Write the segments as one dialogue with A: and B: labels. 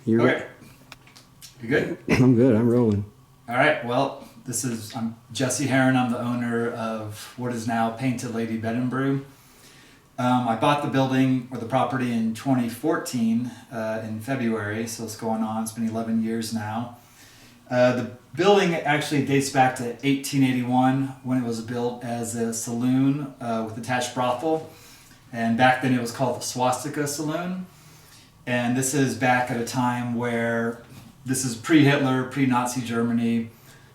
A: You're
B: Okay. You good?
A: I'm good. I'm rolling.
B: All right. Well, I'm Jesse Heron. I'm the owner of what is now Painted Lady Bed and Brew. I bought the building or the property in 2014 in February, so it's going on. It's been 11 years now. The building actually dates back to 1881 when it was built as a saloon with attached brothel, and back then it was called the Swastika Saloon. And this is back at a time where this is pre-Hitler, pre-Nazi Germany.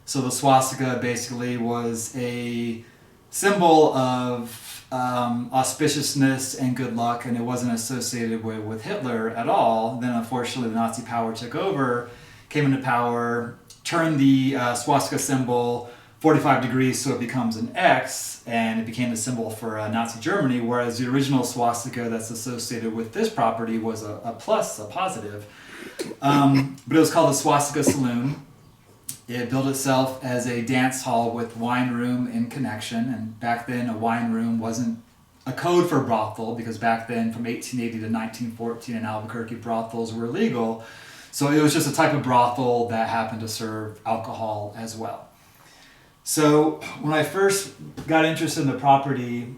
B: So the swastika basically was a symbol of auspiciousness and good luck, and it wasn't associated with Hitler at all. Then unfortunately the Nazi power took over, came into power, turned the swastika symbol 45 degrees so it becomes an X, and it became the symbol for Nazi Germany, whereas the original swastika that's associated with this property was a plus, a positive. But it was called the Swastika Saloon. It built itself as a dance hall with wine room in connection, and back then a wine room wasn't a code for brothel, because back then from 1880 to 1914 in Albuquerque brothels were illegal. So it was just a type of brothel that happened to serve alcohol as well. So when I first got interested in the property,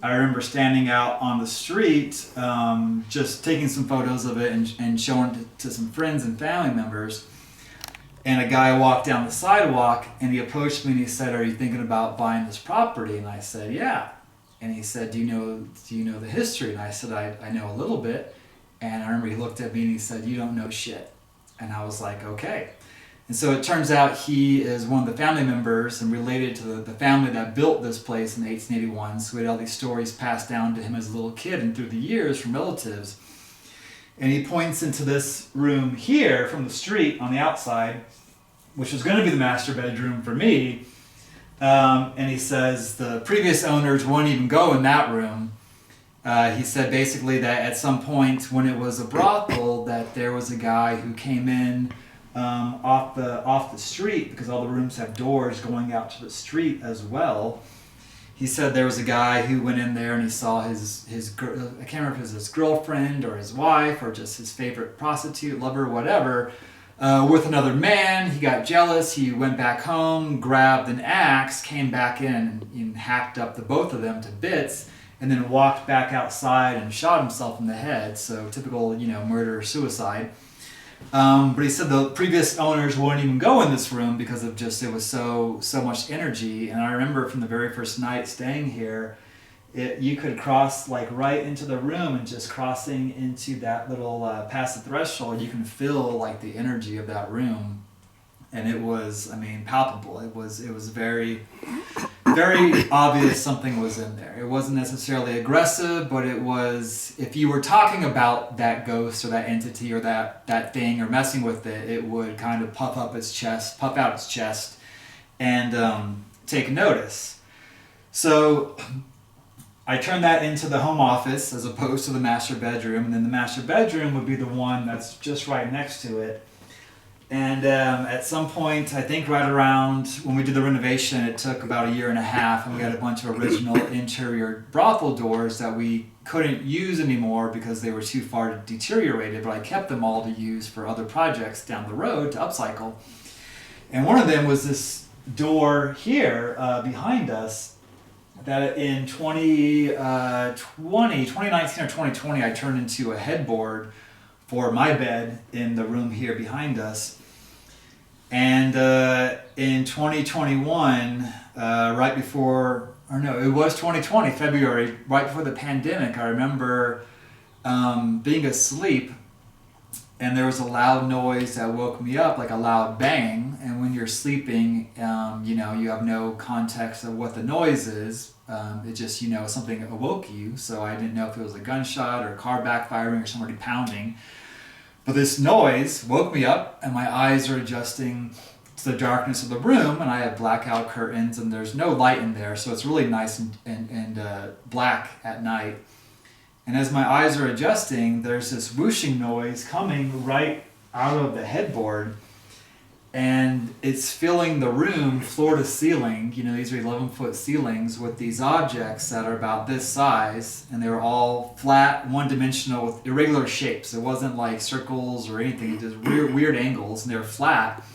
B: I remember standing out on the street, just taking some photos of it and showing it to some friends and family members. And a guy walked down the sidewalk and he approached me and he said, "Are you thinking about buying this property?" And I said, "Yeah." And he said, Do you know the history?" And I said, I know a little bit. And I remember he looked at me and he said, "You don't know shit." And I was like, okay. And so it turns out he is one of the family members and related to the family that built this place in 1881. So we had all these stories passed down to him as a little kid and through the years from relatives. And he points into this room here from the street on the outside, which was going to be the master bedroom for me. And he says the previous owners wouldn't even go in that room. He said basically that at some point when it was a brothel, that there was a guy who came in off the street, because all the rooms have doors going out to the street as well. He said there was a guy who went in there and he saw his I can't remember if it was his girlfriend or his wife or just his favorite prostitute, lover, whatever, with another man. He got jealous. He went back home, grabbed an axe, came back in and hacked up the both of them to bits, and then walked back outside and shot himself in the head. So typical, murder suicide. But he said the previous owners wouldn't even go in this room because of just, it was so much energy. And I remember from the very first night staying here, you could cross like right into the room, and just crossing into that little past the threshold, you can feel like the energy of that room. And it was, palpable. It was very, very obvious something was in there. It wasn't necessarily aggressive, but it was, if you were talking about that ghost or that entity or that thing or messing with it, it would kind of puff out its chest and take notice. So I turned that into the home office as opposed to the master bedroom, and then the master bedroom would be the one that's just right next to it. And at some point, I think right around when we did the renovation, it took about 1.5 years, and we had a bunch of original interior brothel doors that we couldn't use anymore because they were too far deteriorated, but I kept them all to use for other projects down the road to upcycle. And one of them was this door here behind us that in 2019 or 2020, I turned into a headboard for my bed in the room here behind us. And in 2021, it was 2020, February, right before the pandemic, I remember being asleep, and there was a loud noise that woke me up, like a loud bang. And when you're sleeping, you have no context of what the noise is. It just, something awoke you. So I didn't know if it was a gunshot or a car backfiring or somebody pounding. But this noise woke me up, and my eyes are adjusting to the darkness of the room, and I have blackout curtains, and there's no light in there, so it's really nice and black at night. And as my eyes are adjusting, there's this whooshing noise coming right out of the headboard. and it's filling the room floor to ceiling. You know, these are 11-foot ceilings with these objects that are about this size, and they were all flat, one-dimensional with irregular shapes. It wasn't like circles or anything, just weird angles, and they were flat,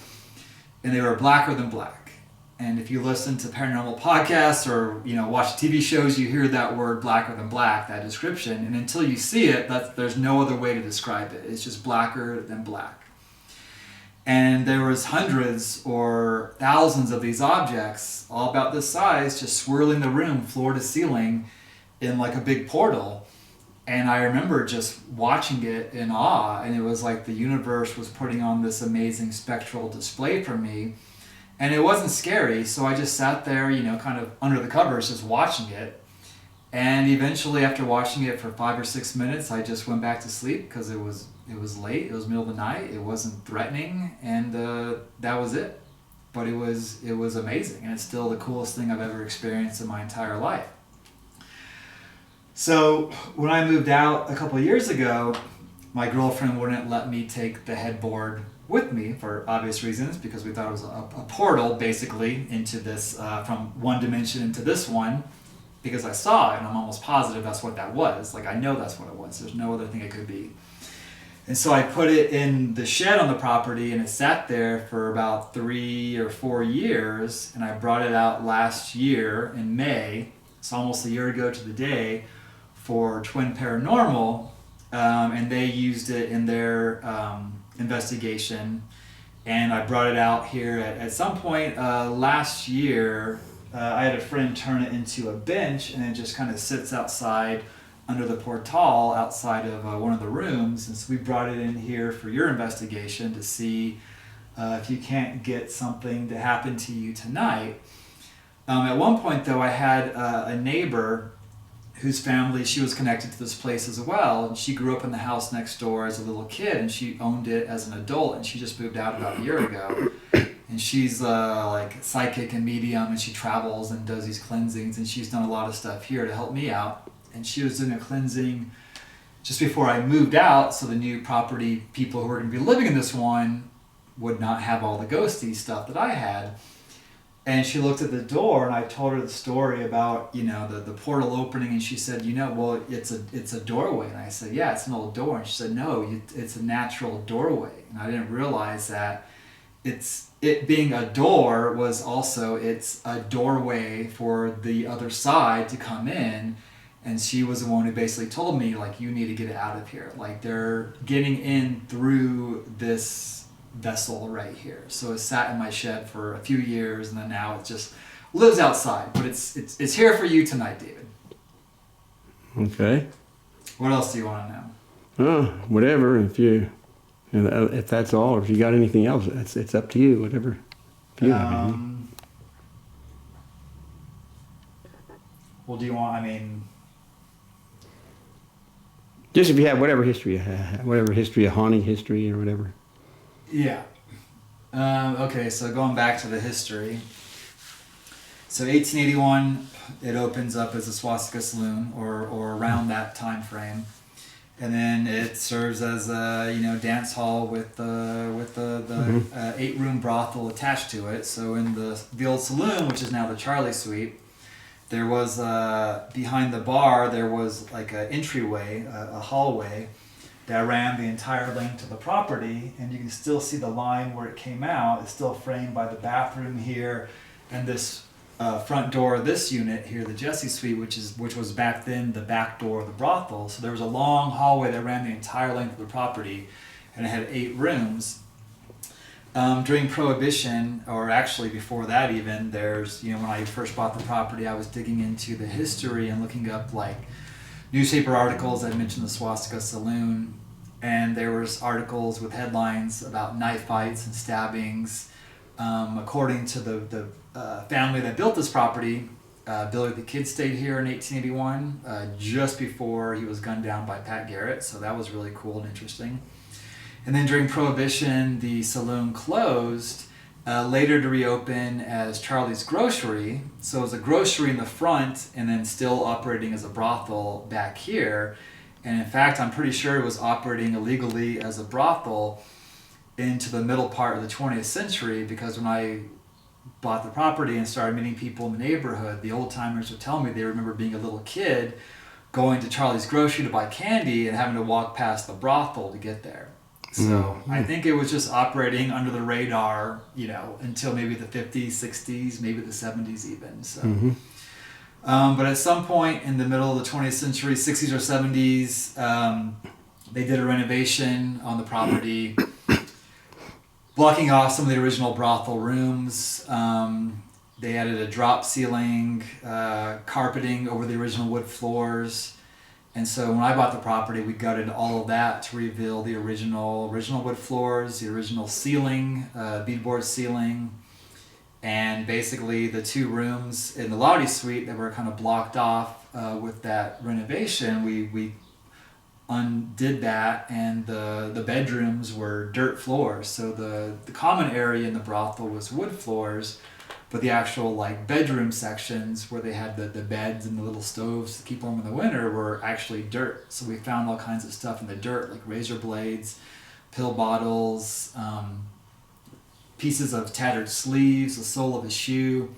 B: and they were blacker than black. And if you listen to paranormal podcasts or, you know, watch TV shows, you hear that word blacker than black, that description, and until you see it, there's no other way to describe it. It's just blacker than black. And there was hundreds or thousands of these objects, all about this size, just swirling the room floor to ceiling in like a big portal. And I remember just watching it in awe, and it was like the universe was putting on this amazing spectral display for me. And it wasn't scary, so I just sat there, you know, kind of under the covers, just watching it. And eventually, after watching it for 5 or 6 minutes, I just went back to sleep because it was late. It was middle of the night. It wasn't threatening, and that was it. But it was amazing, and it's still the coolest thing I've ever experienced in my entire life. So when I moved out a couple of years ago, my girlfriend wouldn't let me take the headboard with me for obvious reasons, because we thought it was a portal basically into this, from one dimension into this one, because I saw it and I'm almost positive that's what that was. Like, I know that's what it was. There's no other thing it could be. And so I put it in the shed on the property, and it sat there for about 3 or 4 years, and I brought it out last year in May, so almost a year ago to the day, for Twin Paranormal, and they used it in their investigation, and I brought it out here at some point last year. I had a friend turn it into a bench, and it just kind of sits outside under the portal outside of one of the rooms, and so we brought it in here for your investigation to see if you can't get something to happen to you tonight. At one point though, I had a neighbor whose family, she was connected to this place as well, and she grew up in the house next door as a little kid, and she owned it as an adult, and she just moved out about a year ago. And she's like psychic and medium, and she travels and does these cleansings, and she's done a lot of stuff here to help me out. And she was doing a cleansing just before I moved out, so the new property people who were going to be living in this one would not have all the ghosty stuff that I had. And she looked at the door, and I told her the story about, you know, the portal opening, and she said, you know, well, it's a doorway. And I said, yeah, it's an old door. And she said, no, it's a natural doorway. And I didn't realize that it being a door was also, it's a doorway for the other side to come in. And she was the one who basically told me, like, you need to get it out of here. Like, they're getting in through this vessel right here. So it sat in my shed for a few years, and then now it just lives outside. But it's here for you tonight, David.
A: Okay.
B: What else do you want to know?
A: Oh, whatever. If that's all, or if you got anything else, it's up to you. Whatever. If you have anything.
B: Well, do you want? I mean,
A: just if you have whatever history you have, whatever history, a haunting history or whatever.
B: Yeah. Okay, so going back to the history. So 1881, it opens up as a swastika saloon, or around that time frame, and then it serves as a dance hall with the 8-room brothel attached to it. So in the old saloon, which is now the Trolley Suite, there was behind the bar there was like an entryway, a hallway that ran the entire length of the property, and you can still see the line where it came out. It's still framed by the bathroom here, and this front door of this unit here, the Lizzie Suite, which was back then the back door of the brothel. So there was a long hallway that ran the entire length of the property, and it had 8 rooms. During Prohibition, or actually before that even, there's, when I first bought the property, I was digging into the history and looking up like newspaper articles that mentioned the Swastika Saloon, and there was articles with headlines about knife fights and stabbings. According to the family that built this property, Billy the Kid stayed here in 1881, just before he was gunned down by Pat Garrett, so that was really cool and interesting. And then during Prohibition, the saloon closed, later to reopen as Charlie's Grocery. So it was a grocery in the front, and then still operating as a brothel back here. And in fact, I'm pretty sure it was operating illegally as a brothel into the middle part of the 20th century, because when I bought the property and started meeting people in the neighborhood, the old timers would tell me they remember being a little kid going to Charlie's Grocery to buy candy and having to walk past the brothel to get there. So I think it was just operating under the radar, you know, until maybe the 50s, 60s, maybe the 70s even. So, but at some point in the middle of the 20th century, 60s or 70s, they did a renovation on the property, blocking off some of the original brothel rooms. They added a drop ceiling, carpeting over the original wood floors. And so when I bought the property, we gutted all of that to reveal the original wood floors, the original ceiling, beadboard ceiling, and basically the 2 rooms in the Lottie Suite that were kind of blocked off with that renovation. We undid that, and the bedrooms were dirt floors. So the common area in the brothel was wood floors, but the actual like bedroom sections where they had the beds and the little stoves to keep warm in the winter were actually dirt. So we found all kinds of stuff in the dirt, like razor blades, pill bottles, pieces of tattered sleeves, the sole of a shoe.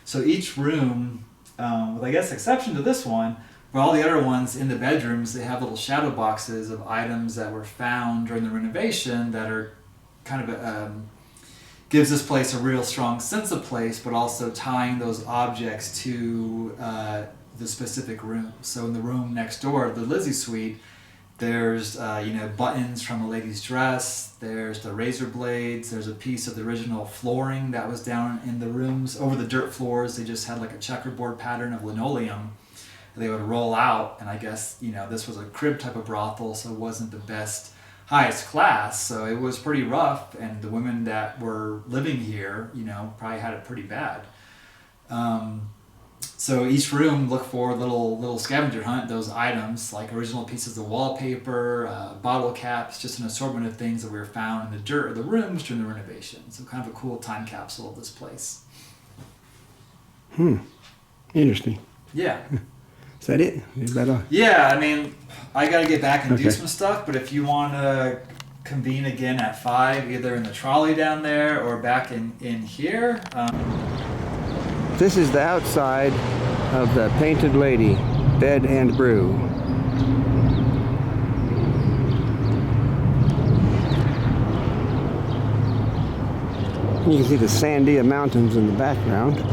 B: So each room, with I guess exception to this one, but all the other ones in the bedrooms, they have little shadow boxes of items that were found during the renovation that are kind of gives this place a real strong sense of place, but also tying those objects to the specific room. So in the room next door, the Lizzie Suite, there's buttons from a lady's dress, there's the razor blades, there's a piece of the original flooring that was down in the rooms. Over the dirt floors, they just had like a checkerboard pattern of linoleum. They would roll out, and I guess, this was a crib type of brothel, so it wasn't the best, highest class, so it was pretty rough, and the women that were living here, probably had it pretty bad. So each room looked for little scavenger hunt, those items, like original pieces of wallpaper, bottle caps, just an assortment of things that were found in the dirt of the rooms during the renovation. So kind of a cool time capsule of this place.
A: Interesting.
B: Yeah.
A: Is that it? Is that all?
B: Yeah, I mean, I got to get back and do some stuff, but if you want to convene again at 5, either in the trolley down there or back in here.
A: This is the outside of the Painted Lady Bed and Brew. You can see the Sandia Mountains in the background.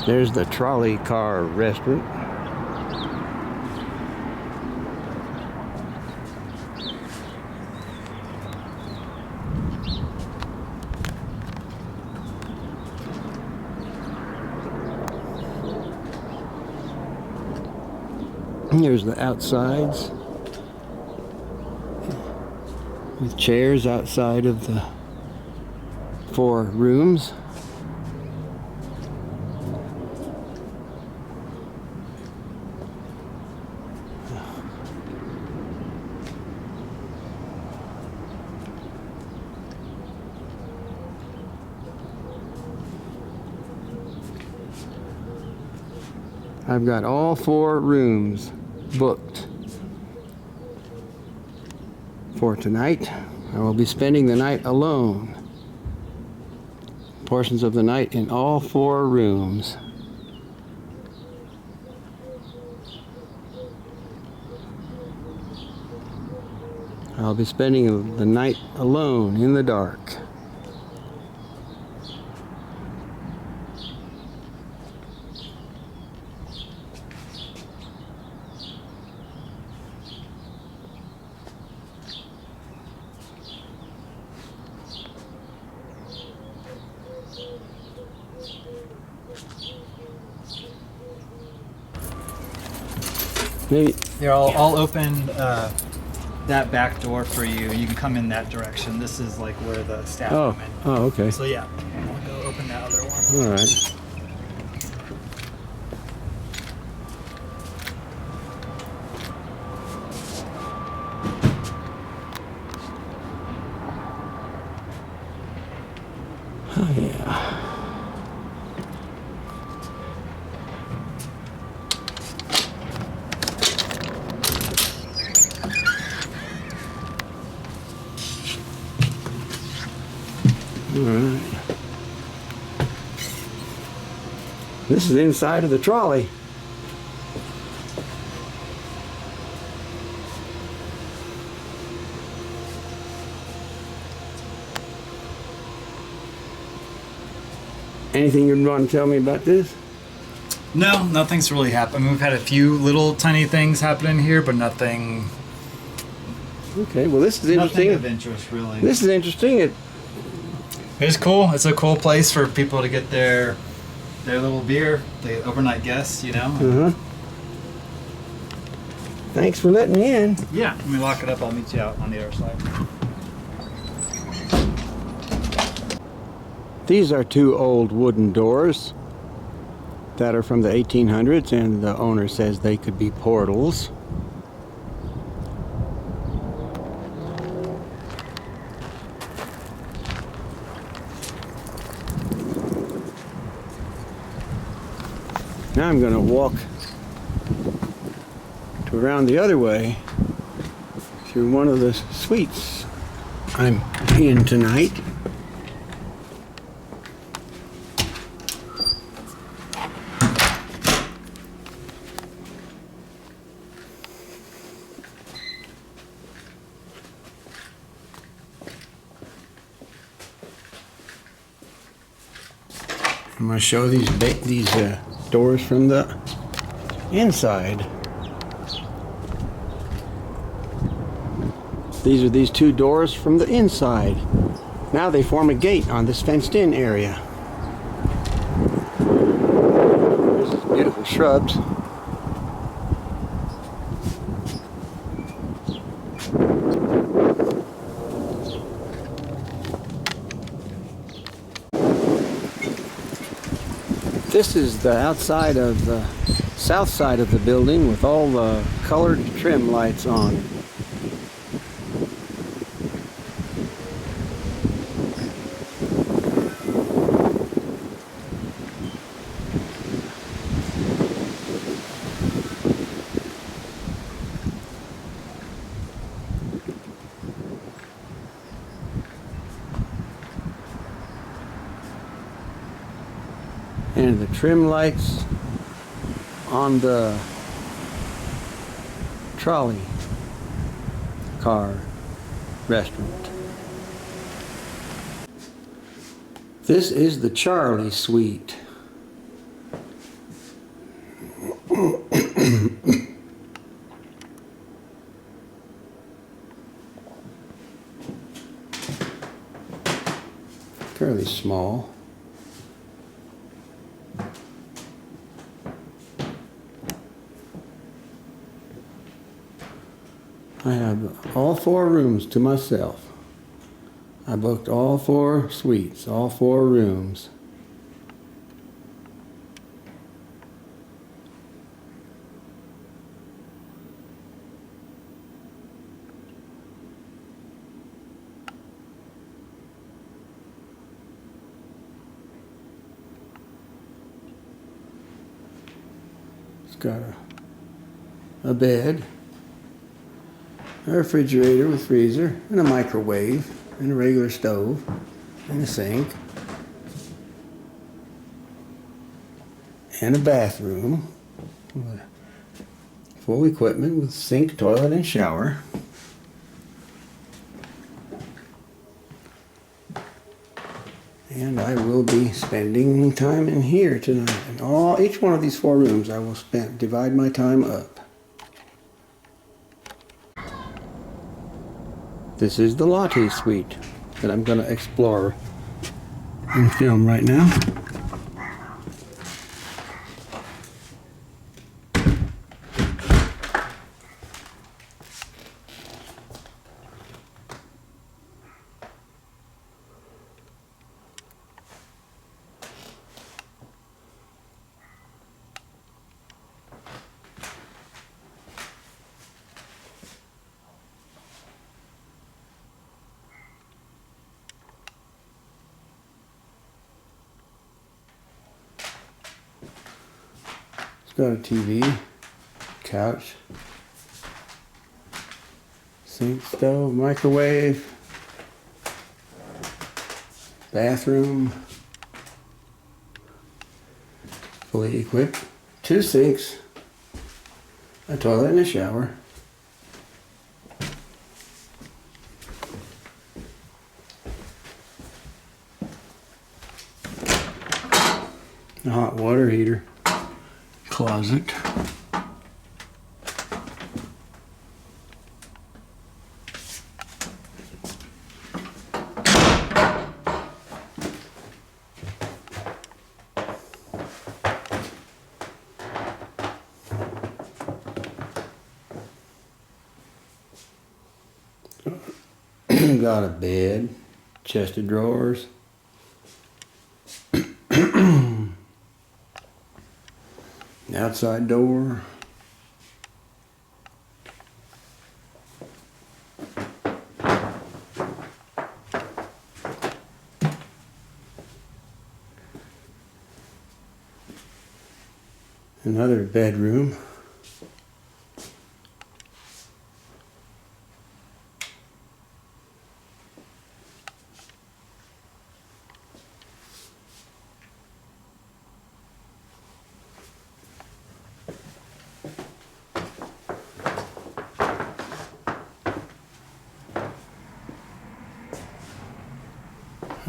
A: There's the Trolley Car Restaurant. Here's the outsides with chairs outside of the 4 rooms. I've got all 4 rooms booked for tonight. I will be spending the night alone. Portions of the night in all 4 rooms. I'll be spending the night alone in the dark. Maybe.
B: Here, I'll open that back door for you. You can come in that direction. This is like where the staff come in.
A: Oh, okay.
B: So yeah, I'll go open that other one.
A: All right. Oh, yeah. All right. This is inside of the trolley. Anything you'd want to tell me about this?
B: No, nothing's really happened. We've had a few little tiny things happen in here, but nothing.
A: Okay, well this is interesting.
B: Nothing of interest, really.
A: This is interesting.
B: It's cool. It's a cool place for people to get their little beer, the overnight guests, you know.
A: Uh-huh. Thanks for letting me in.
B: Yeah. Let me lock it up. I'll meet you out on the other side.
A: These are two old wooden doors that are from the 1800s, and the owner says they could be portals. Now I'm going to walk to around the other way through one of the suites I'm in tonight. I'm going to show these doors from the inside. These are these two doors from the inside. Now they form a gate on this fenced-in area. There's these beautiful shrubs. This is the outside of the south side of the building with all the colored trim lights on. And the trim lights on the trolley car restaurant. This is the Charlie Suite. Fairly small. I have all 4 rooms to myself. I booked all 4 suites, all 4 rooms. It's got a bed, a refrigerator with freezer, and a microwave, and a regular stove, and a sink, and a bathroom with full equipment with sink, toilet, and shower. And I will be spending time in here tonight. And each one of these 4 rooms I will divide my time up. This is the Lottie Suite that I'm going to explore and film right now. got a TV, couch, sink, stove, microwave, bathroom, fully equipped, 2 sinks, a toilet and a shower. A hot water heater, closet. Got a bed, chest of drawers, outside door, another bedroom,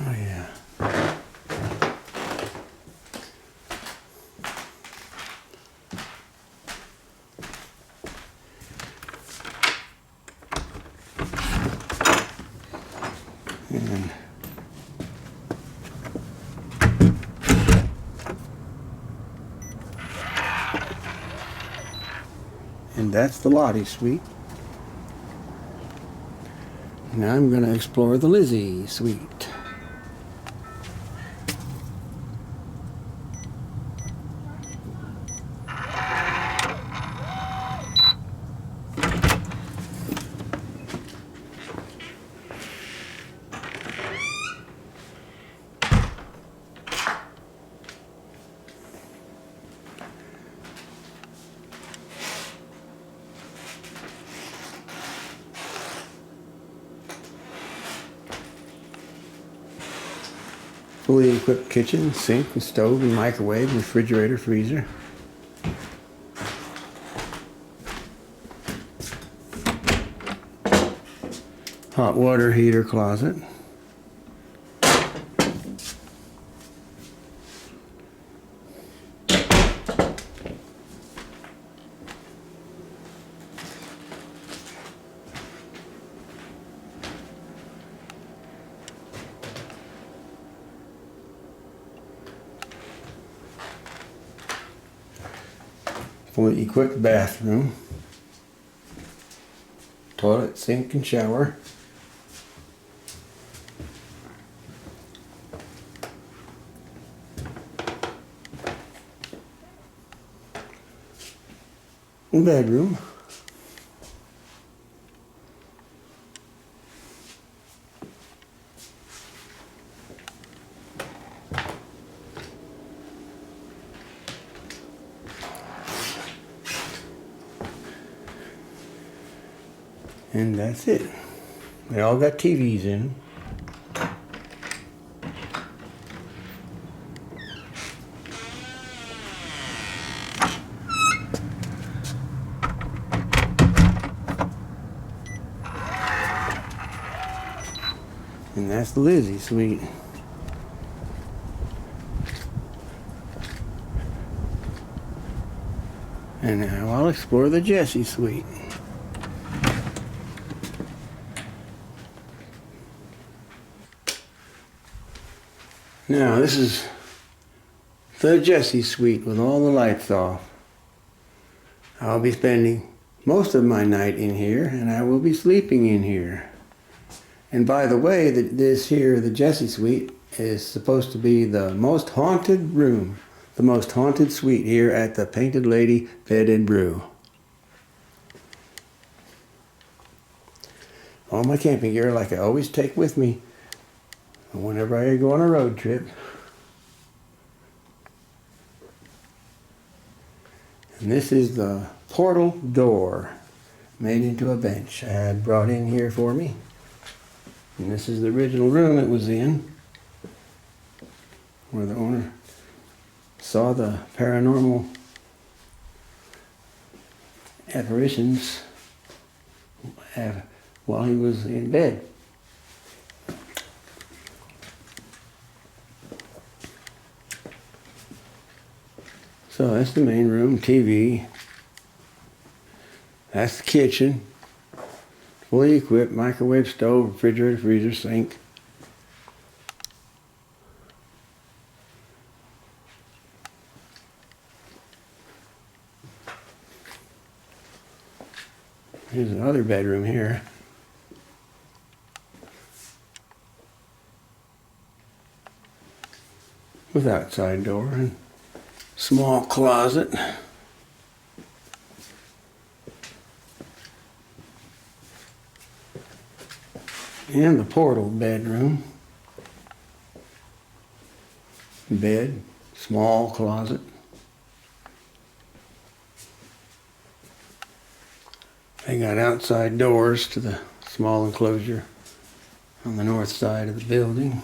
A: oh yeah. And that's the Lottie Suite. Now I'm going to explore the Lizzie Suite. Fully equipped kitchen, sink, and stove, and microwave, refrigerator, freezer. Hot water heater closet. Fully equipped bathroom, toilet, sink, and shower. Bedroom. And that's it. They all got TVs in. And that's the Lizzie Suite. And now I'll explore the Jessie Suite. Now this is the Jessie Suite with all the lights off. I'll be spending most of my night in here, and I will be sleeping in here. And by the way, this here, the Jessie Suite, is supposed to be the most haunted room, the most haunted suite here at the Painted Lady Bed and Brew. All my camping gear, like I always take with me whenever I go on a road trip. And this is the portal door made into a bench I had brought in here for me. And this is the original room it was in, where the owner saw the paranormal apparitions while he was in bed. So that's the main room, TV. That's the kitchen. Fully equipped, microwave, stove, refrigerator, freezer, sink. Here's another bedroom here. With outside door and small closet. And the portal bedroom. Bed, small closet. They got outside doors to the small enclosure on the north side of the building.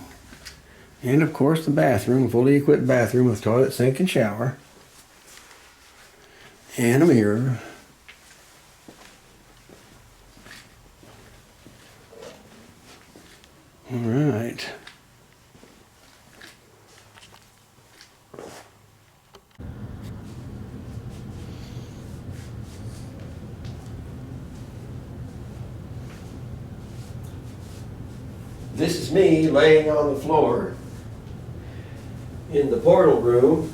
A: And of course the bathroom, fully equipped bathroom with toilet, sink, and shower. And a mirror. All right. This is me laying on the floor in the portal room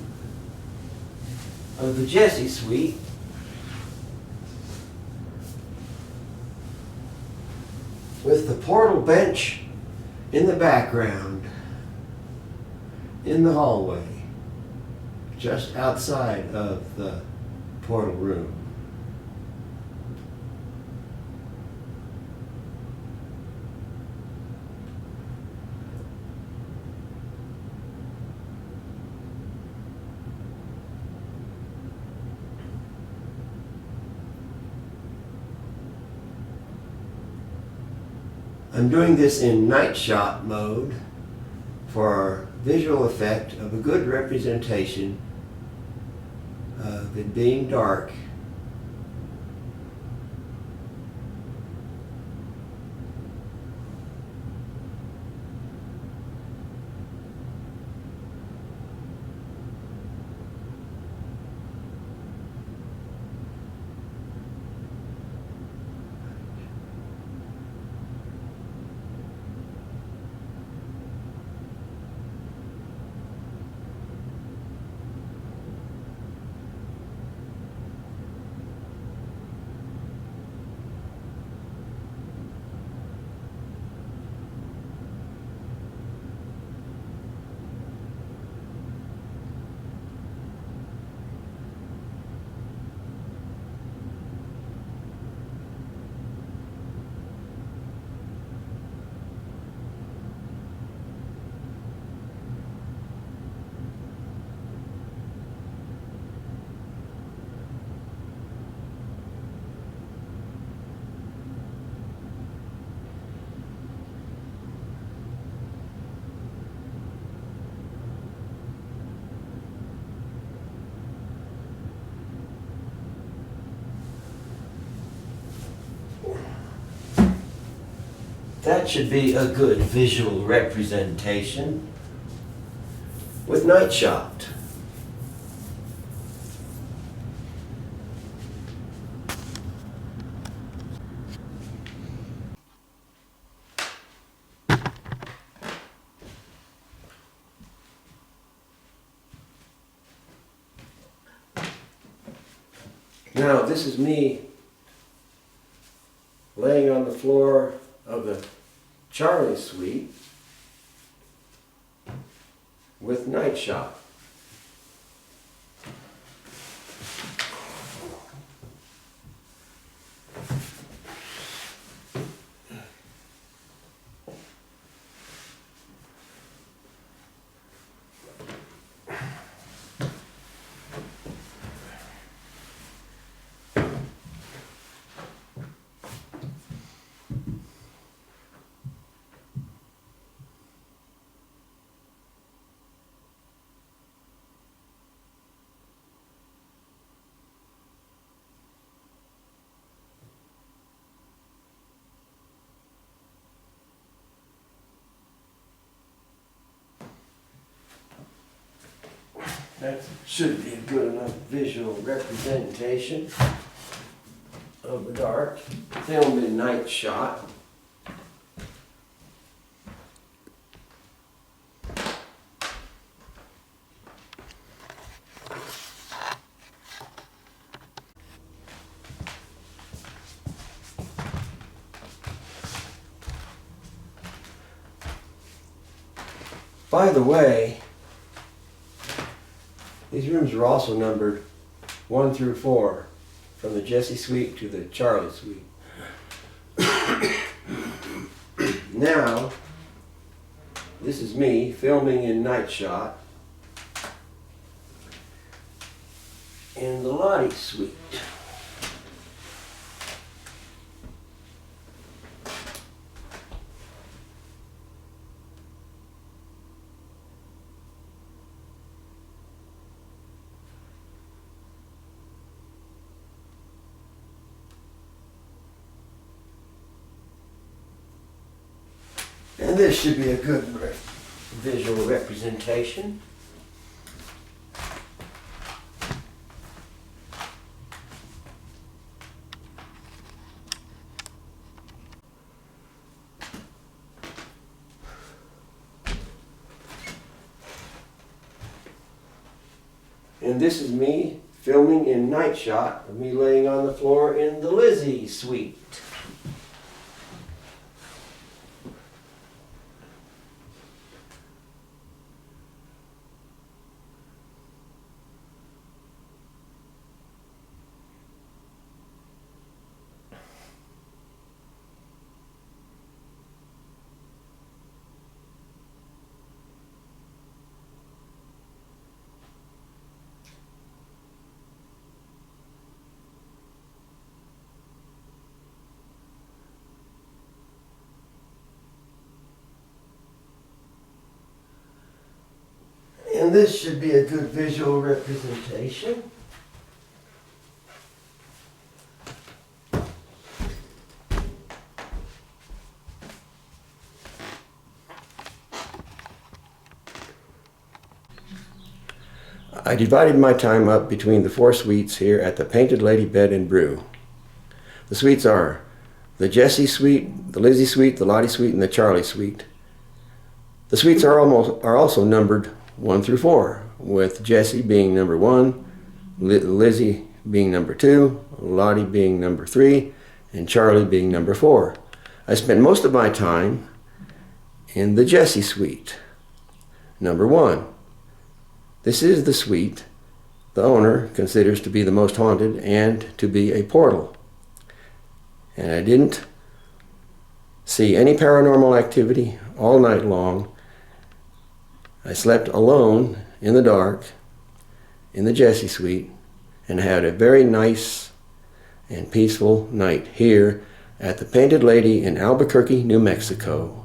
A: of the Lizzie Suite. With the portal bench in the background, in the hallway, just outside of the portal room. I'm doing this in nightshot mode for visual effect of a good representation of it being dark. That should be a good visual representation with nightshot. Now, this is me laying on the floor of the Lottie Suite with nightshot.
C: That should be a good enough visual representation of the dark. Filmed in night shot. By the way, these rooms are also numbered 1 through 4, from the Jessie Suite to the Charlie Suite. Now, this is me filming in night shot in the Lottie Suite. And this should be a good visual representation. And this is me filming in night shot of me laying on the floor in the Lizzie Suite. And this should be a good visual representation. I divided my time up between the 4 suites here at the Painted Lady Bed and Brew. The suites are the Jessie Suite, the Lizzie Suite, the Lottie Suite, and the Charlie Suite. The suites are also numbered 1 through 4, with Jessie being number 1, Lizzie being number 2, Lottie being number 3, and Charlie being number 4. I spent most of my time in the Jessie Suite, number 1. This is the suite the owner considers to be the most haunted and to be a portal. And I didn't see any paranormal activity all night long. I slept alone in the dark in the Jessie Suite and had a very nice and peaceful night here at the Painted Lady in Albuquerque, New Mexico.